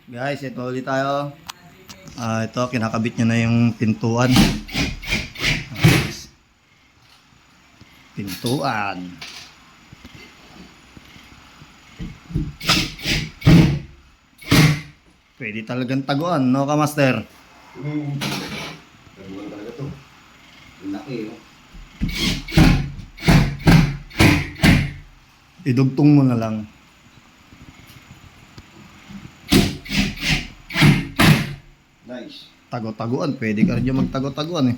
Guys, ito ulit tayo. Ito, kinakabit niya na yung pintuan. Pintuan. Pwede talagang taguan, no ka, Master? Taguan talaga to. Laki, no? Idugtong mo na lang. Nice. Tago-taguan, pwede ka rin dyan magtago-taguan eh.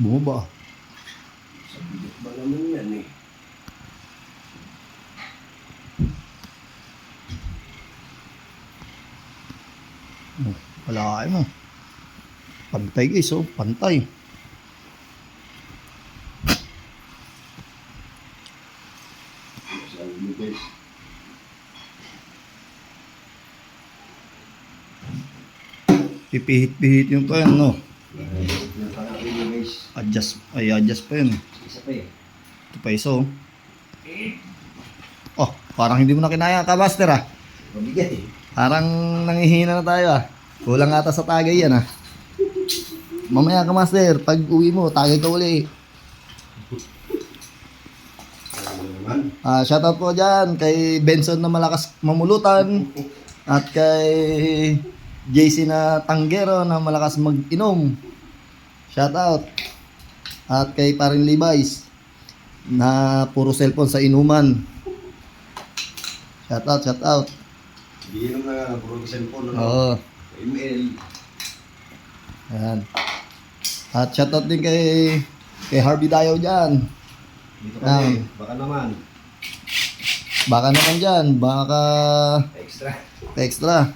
Bumaba. Sa bigot ba naman yan eh? Wala mo. Pantay guys, oh. Pantay. Sabi mo guys. Pipihit-pihit yung to yan, no? Nakalaki mo guys. Adjust pa yun. Isa pa eh. Ito pa isa, oh. Oh, parang hindi mo na kinaya ka, Master, ah. Mabigat eh. Parang nangihina na tayo, ah. Kulang ata sa tagay yan, ah. Mamaya ka, Master. Pag uwi mo, tagay ka uli. Ano naman? Shoutout po dyan kay Benson na malakas mamulutan. At kay JC na tanggero na malakas mag-inom. Shoutout. At kay Paring Levi's na puro cellphone sa inuman. Shoutout. Giinom na nga, puro cellphone. Oo. Email. Ayan. At shoutout din kay Harvey Dayo dyan. Dito kami. Baka naman. Baka naman dyan. Baka Extra. extra.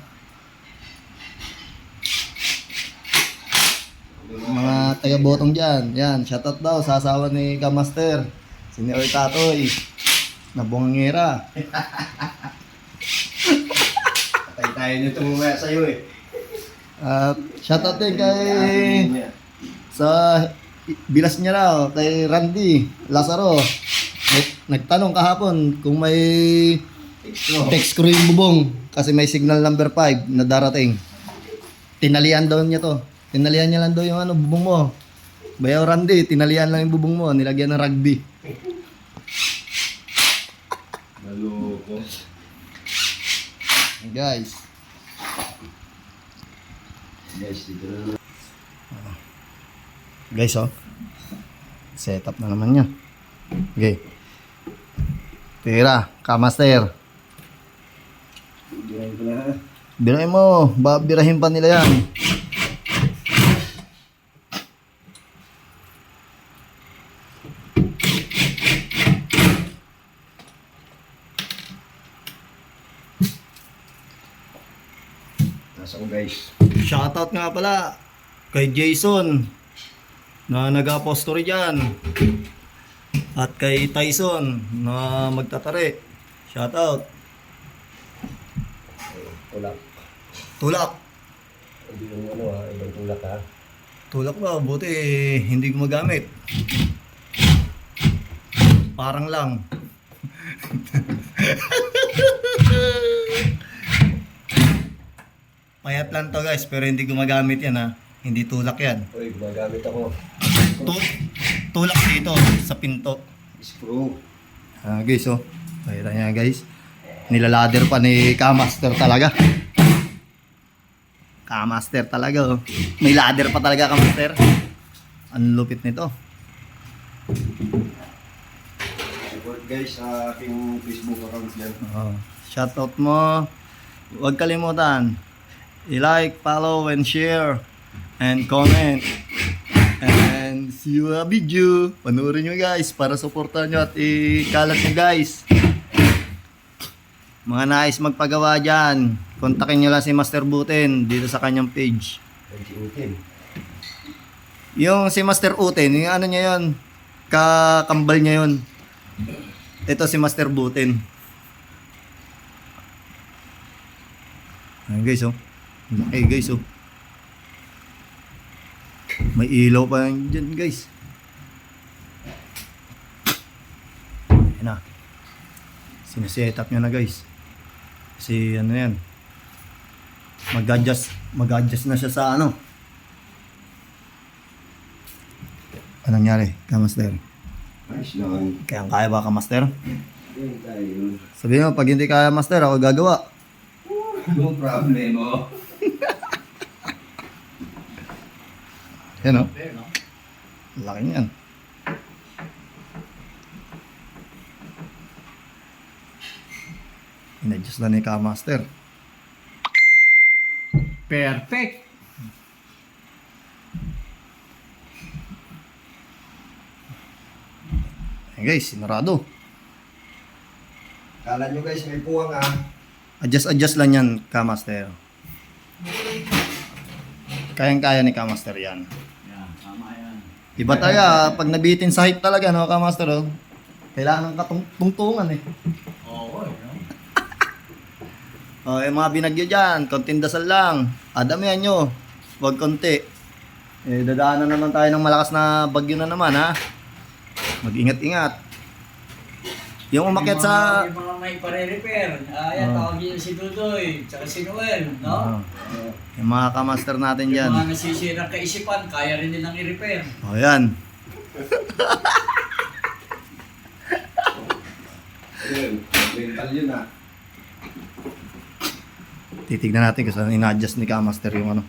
Mga taga-botong dyan. Yan. Shoutout daw sa asawa ni Kamaster. Si Neoy Tatoy. Na bungangera. Patay tayo nito mamaya sa'yo eh. At shoutout din sa bilas niya raw kay Randy Lazaro. Nagtanong kahapon kung may text crew yung bubong kasi may signal number 5 na darating. Tinalian daw niya to. Tinalian niya lang daw yung bubong mo. Bayaw Randy, tinalian lang yung bubong mo, nilagyan ng rugby. Maloko. Guys, Guys, dito na naman. guys, oh. Setup na naman niya. Okay. Tira, Kamaster. Birahin ko na ha. Birahin mo, babirahin pa nila yan. Nasa ko guys. Shoutout nga pala kay Jason na nag-apostory dyan. At kay Tyson na magtatari. Shoutout. Tulak. Tulak. Hindi yung ano ha, ibang tulak ha. Tulak ba? Buti hindi gumagamit. Parang lang. Payat lang to guys, pero hindi gumagamit yan ha. Hindi tulak yan. Uy, gumagamit ako. Tulak dito sa pinto. Screw. Guys, oh. Kaya niya guys. Nilalader pa ni Kamaster talaga. Kamaster talaga, oh. May ladder pa talaga, Kamaster. Ang lupit nito. Support guys sa aking Facebook account yan. Shoutout mo. Huwag kalimutan. I-like, follow, and share. And comment. And see you a video. Panoorin nyo guys para supportan nyo at ikalat nyo guys. Mga nais magpagawa dyan, kontakin nyo lang si Master Buten dito sa kanyang page. Yung si Master Uten, yung ano niya yun, kakambal niya yun. Ito si Master Buten. Ayan guys, oh. Okay guys, oh. May ilaw pa yan dyan guys. Yun na. Sineset up nyo na guys. Kasi ano yan. Mag-adjust na siya sa ano. Anong nangyari, Kamaster? Ayos lang. Kaya ba, Kamaster? Yan tayo. Sabihin mo, pag hindi kaya, Master, ako gagawa. No problem, oh. Yan o. Laki niyan. In-adjust na ni Kamaster. Perfect. Ayan guys, sinarado. Kala nyo guys, may puwang ah. Adjust lang yan, Kamaster. Kayang-kaya ni Kamaster yan. Yan, tama yan. Iba tayo pag nabitin sa height talaga, no, Kamaster, oh. Kailangan ng katungtungan eh. Oo, no? Oh, yung mga binagyo dyan, konting dasal lang. Adamihan nyo. Huwag konti. Eh, dadaanan naman tayo ng malakas na bagyo na naman, ha? Mag-ingat-ingat. Yung umakyat sa... Yung mga may pare-repair. Ayan, tawagin si Dudoy, tsaka si Noel, no? Yung mga Kamaster natin Yung dyan. mga nasisirang kaisipan, kaya rin nilang i-repair. Oh, yan. Ayun, mental yun ah. Titignan natin kung saan ina-adjust ni Kamaster yung ano.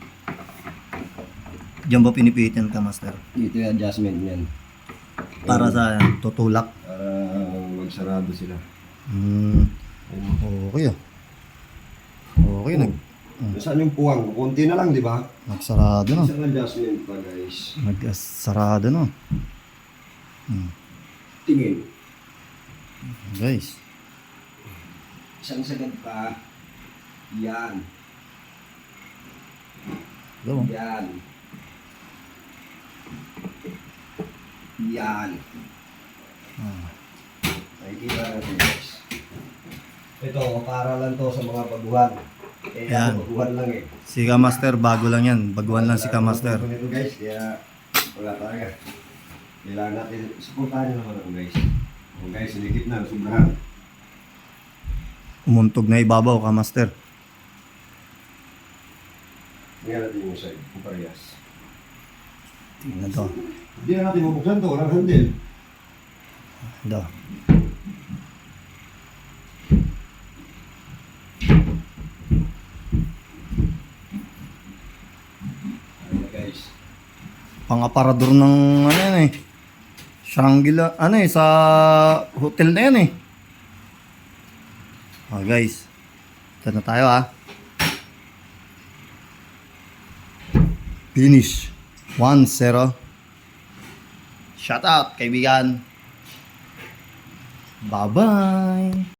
Diyan ba pinipitin Kamaster? Dito yung adjustment niyan. Para sa tutulak. Para magsarado sila. Okay ah. Okay, Saan yung puwang? Kunti na lang, di ba? nagsarado na. Isang adjustment pa guys. Nagsarado na. Tingin. Guys. Isang sagad pa. Yan. Diba? Yan. Yan. Nakikita natin guys. Ito, para lang to sa mga baguhan. Eh, Yan. baguhan lang eh. Si Kamaster, bago lang yan. Baguhan lang si Kamaster. Ito guys, kaya wala talaga. Kailangan natin, supportahan nyo naman ako guys. O guys, sinikip na, sobrahan. Umuntog na ibabaw, Kamaster. Tingnan natin yung side, kung parehas. Tingnan to. Hindi na natin mabuksan to, walang handle. Ito. Ayan guys. Pang-aparador ng ano yan eh. Shangri-La, ano eh, sa hotel na yan eh. Oh guys. Ito na tayo ah. Finish. 1-0. Shout out, kaibigan. Bye-bye.